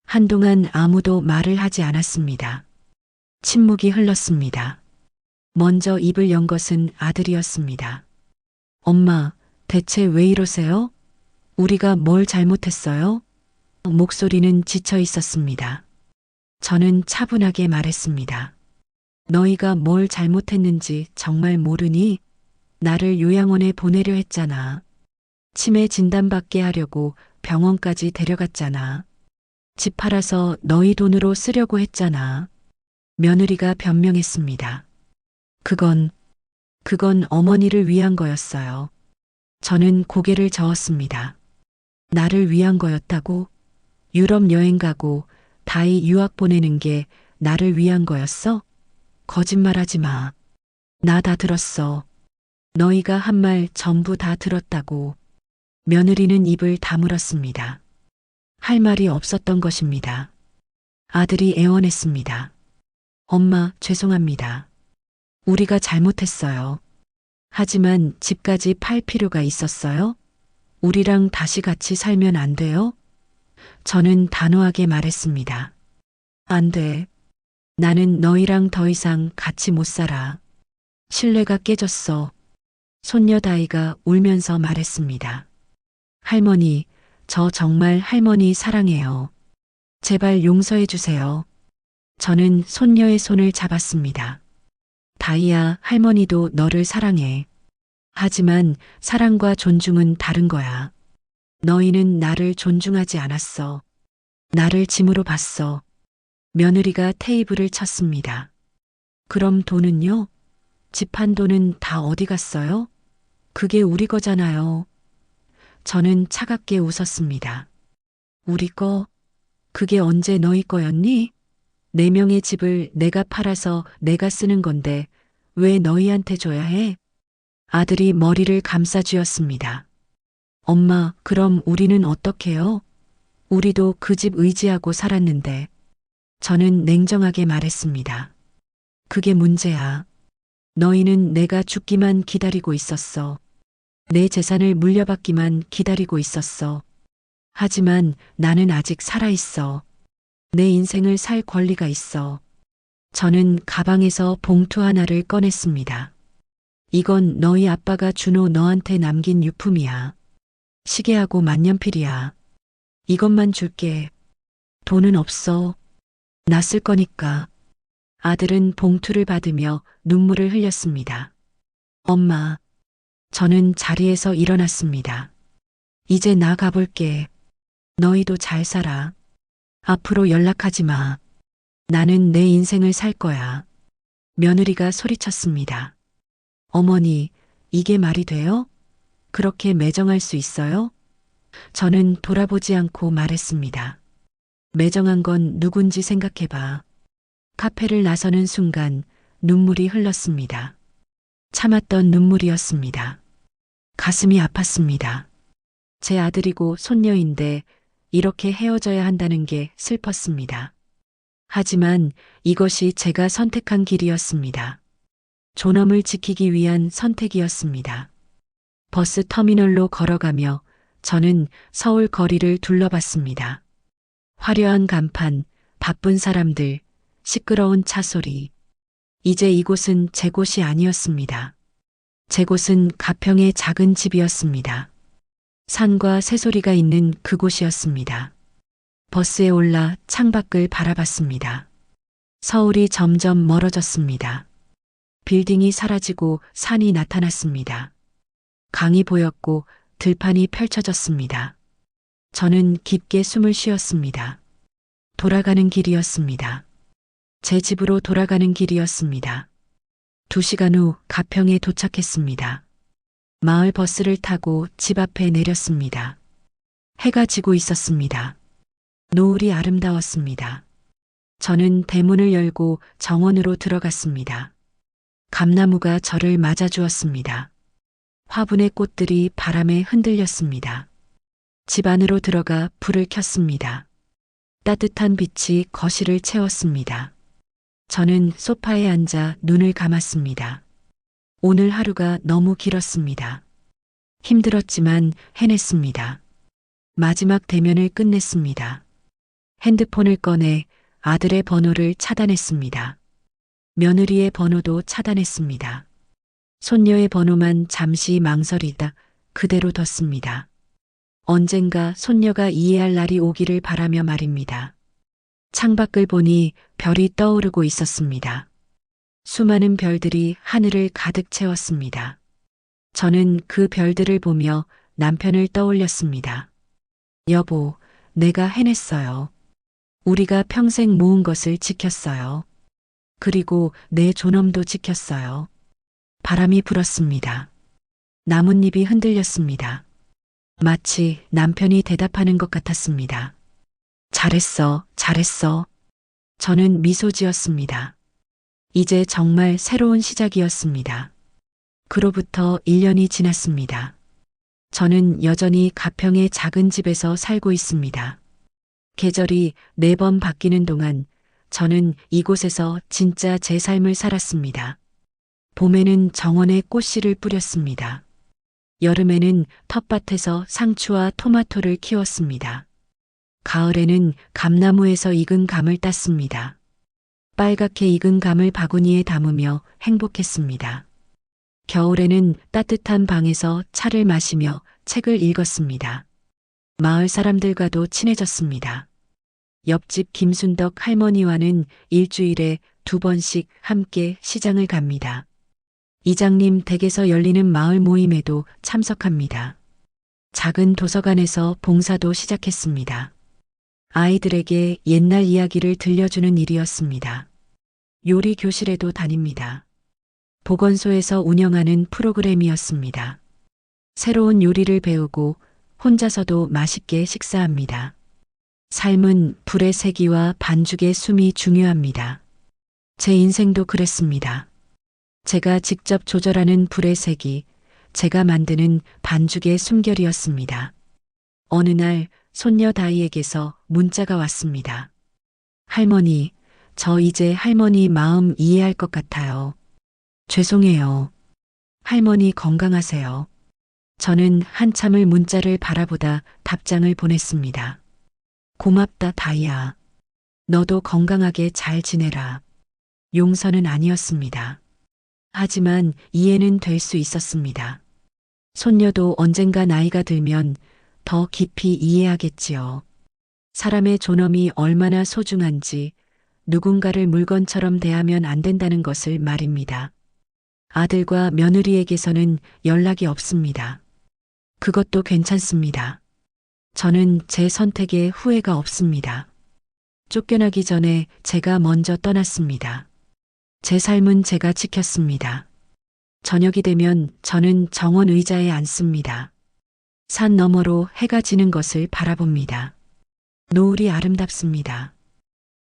한동안 아무도 말을 하지 않았습니다. 침묵이 흘렀습니다. 먼저 입을 연 것은 아들이었습니다. 엄마, 대체 왜 이러세요? 우리가 뭘 잘못했어요? 목소리는 지쳐 있었습니다. 저는 차분하게 말했습니다. 너희가 뭘 잘못했는지 정말 모르니? 나를 요양원에 보내려 했잖아. 치매 진단받게 하려고 병원까지 데려갔잖아. 집 팔아서 너희 돈으로 쓰려고 했잖아. 며느리가 변명했습니다. 그건 어머니를 위한 거였어요. 저는 고개를 저었습니다. 나를 위한 거였다고? 유럽 여행 가고 다이 유학 보내는 게 나를 위한 거였어? 거짓말하지 마. 나 다 들었어. 너희가 한 말 전부 다 들었다고. 며느리는 입을 다물었습니다. 할 말이 없었던 것입니다. 아들이 애원했습니다. 엄마, 죄송합니다. 우리가 잘못했어요. 하지만 집까지 팔 필요가 있었어요? 우리랑 다시 같이 살면 안 돼요? 저는 단호하게 말했습니다. 안 돼. 나는 너희랑 더 이상 같이 못 살아. 신뢰가 깨졌어. 손녀 다이가 울면서 말했습니다. 할머니, 저 정말 할머니 사랑해요. 제발 용서해 주세요. 저는 손녀의 손을 잡았습니다. 다이야, 할머니도 너를 사랑해. 하지만 사랑과 존중은 다른 거야. 너희는 나를 존중하지 않았어. 나를 짐으로 봤어. 며느리가 테이블을 쳤습니다. 그럼 돈은요? 집 한 돈은 다 어디 갔어요? 그게 우리 거잖아요. 저는 차갑게 웃었습니다. 우리 거? 그게 언제 너희 거였니? 4명의 집을 내가 팔아서 내가 쓰는 건데 왜 너희한테 줘야 해? 아들이 머리를 감싸쥐었습니다. 엄마, 그럼 우리는 어떡해요? 우리도 그 집 의지하고 살았는데. 저는 냉정하게 말했습니다. 그게 문제야. 너희는 내가 죽기만 기다리고 있었어. 내 재산을 물려받기만 기다리고 있었어. 하지만 나는 아직 살아있어. 내 인생을 살 권리가 있어. 저는 가방에서 봉투 하나를 꺼냈습니다. 이건 너희 아빠가 준호 너한테 남긴 유품이야. 시계하고 만년필이야. 이것만 줄게. 돈은 없어. 나 쓸 거니까. 아들은 봉투를 받으며 눈물을 흘렸습니다. 엄마, 저는 자리에서 일어났습니다. 이제 나 가볼게. 너희도 잘 살아. 앞으로 연락하지 마. 나는 내 인생을 살 거야. 며느리가 소리쳤습니다. 어머니, 이게 말이 돼요? 그렇게 매정할 수 있어요? 저는 돌아보지 않고 말했습니다. 매정한 건 누군지 생각해봐. 카페를 나서는 순간 눈물이 흘렀습니다. 참았던 눈물이었습니다. 가슴이 아팠습니다. 제 아들이고 손녀인데 이렇게 헤어져야 한다는 게 슬펐습니다. 하지만 이것이 제가 선택한 길이었습니다. 존엄을 지키기 위한 선택이었습니다. 버스 터미널로 걸어가며 저는 서울 거리를 둘러봤습니다. 화려한 간판, 바쁜 사람들, 시끄러운 차 소리. 이제 이곳은 제 곳이 아니었습니다. 제 곳은 가평의 작은 집이었습니다. 산과 새소리가 있는 그곳이었습니다. 버스에 올라 창밖을 바라봤습니다. 서울이 점점 멀어졌습니다. 빌딩이 사라지고 산이 나타났습니다. 강이 보였고 들판이 펼쳐졌습니다. 저는 깊게 숨을 쉬었습니다. 돌아가는 길이었습니다. 제 집으로 돌아가는 길이었습니다. 2시간 후 가평에 도착했습니다. 마을 버스를 타고 집 앞에 내렸습니다. 해가 지고 있었습니다. 노을이 아름다웠습니다. 저는 대문을 열고 정원으로 들어갔습니다. 감나무가 저를 맞아주었습니다. 화분의 꽃들이 바람에 흔들렸습니다. 집 안으로 들어가 불을 켰습니다. 따뜻한 빛이 거실을 채웠습니다. 저는 소파에 앉아 눈을 감았습니다. 오늘 하루가 너무 길었습니다. 힘들었지만 해냈습니다. 마지막 대면을 끝냈습니다. 핸드폰을 꺼내 아들의 번호를 차단했습니다. 며느리의 번호도 차단했습니다. 손녀의 번호만 잠시 망설이다 그대로 뒀습니다. 언젠가 손녀가 이해할 날이 오기를 바라며 말입니다. 창밖을 보니 별이 떠오르고 있었습니다. 수많은 별들이 하늘을 가득 채웠습니다. 저는 그 별들을 보며 남편을 떠올렸습니다. 여보, 내가 해냈어요. 우리가 평생 모은 것을 지켰어요. 그리고 내 존엄도 지켰어요. 바람이 불었습니다. 나뭇잎이 흔들렸습니다. 마치 남편이 대답하는 것 같았습니다. 잘했어, 잘했어. 저는 미소 지었습니다. 이제 정말 새로운 시작이었습니다. 그로부터 1년이 지났습니다. 저는 여전히 가평의 작은 집에서 살고 있습니다. 계절이 4번 바뀌는 동안 저는 이곳에서 진짜 제 삶을 살았습니다. 봄에는 정원에 꽃씨를 뿌렸습니다. 여름에는 텃밭에서 상추와 토마토를 키웠습니다. 가을에는 감나무에서 익은 감을 땄습니다. 빨갛게 익은 감을 바구니에 담으며 행복했습니다. 겨울에는 따뜻한 방에서 차를 마시며 책을 읽었습니다. 마을 사람들과도 친해졌습니다. 옆집 김순덕 할머니와는 일주일에 2번씩 함께 시장을 갑니다. 이장님 댁에서 열리는 마을 모임에도 참석합니다. 작은 도서관에서 봉사도 시작했습니다. 아이들에게 옛날 이야기를 들려주는 일이었습니다. 요리 교실에도 다닙니다. 보건소에서 운영하는 프로그램이었습니다. 새로운 요리를 배우고 혼자서도 맛있게 식사합니다. 삶은 불의 세기와 반죽의 숨이 중요합니다. 제 인생도 그랬습니다. 제가 직접 조절하는 불의 세기, 제가 만드는 반죽의 숨결이었습니다. 어느 날 손녀 다이에게서 문자가 왔습니다. 할머니, 저 이제 할머니 마음 이해할 것 같아요. 죄송해요. 할머니 건강하세요. 저는 한참을 문자를 바라보다 답장을 보냈습니다. 고맙다, 다이아. 너도 건강하게 잘 지내라. 용서는 아니었습니다. 하지만 이해는 될 수 있었습니다. 손녀도 언젠가 나이가 들면 더 깊이 이해하겠지요. 사람의 존엄이 얼마나 소중한지 누군가를 물건처럼 대하면 안 된다는 것을 말입니다. 아들과 며느리에게서는 연락이 없습니다. 그것도 괜찮습니다. 저는 제 선택에 후회가 없습니다. 쫓겨나기 전에 제가 먼저 떠났습니다. 제 삶은 제가 지켰습니다. 저녁이 되면 저는 정원 의자에 앉습니다. 산 너머로 해가 지는 것을 바라봅니다. 노을이 아름답습니다.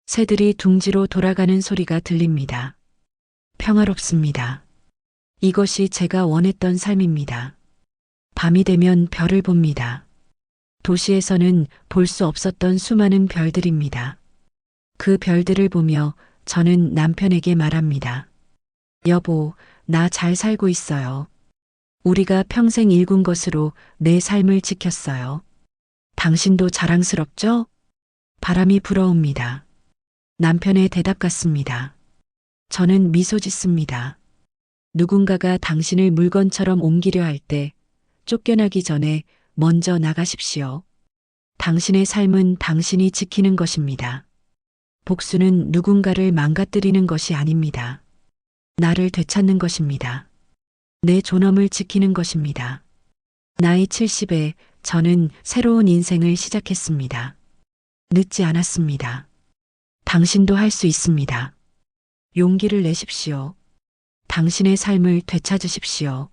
새들이 둥지로 돌아가는 소리가 들립니다. 평화롭습니다. 이것이 제가 원했던 삶입니다. 밤이 되면 별을 봅니다. 도시에서는 볼 수 없었던 수많은 별들입니다. 그 별들을 보며 저는 남편에게 말합니다. 여보, 나 잘 살고 있어요. 우리가 평생 일군 것으로 내 삶을 지켰어요. 당신도 자랑스럽죠? 바람이 불어옵니다. 남편의 대답 같습니다. 저는 미소 짓습니다. 누군가가 당신을 물건처럼 옮기려 할 때 쫓겨나기 전에 먼저 나가십시오. 당신의 삶은 당신이 지키는 것입니다. 복수는 누군가를 망가뜨리는 것이 아닙니다. 나를 되찾는 것입니다. 내 존엄을 지키는 것입니다. 나이 70에 저는 새로운 인생을 시작했습니다. 늦지 않았습니다. 당신도 할 수 있습니다. 용기를 내십시오. 당신의 삶을 되찾으십시오.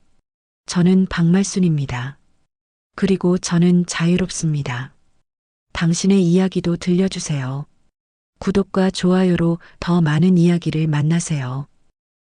저는 박말순입니다. 그리고 저는 자유롭습니다. 당신의 이야기도 들려주세요. 구독과 좋아요로 더 많은 이야기를 만나세요.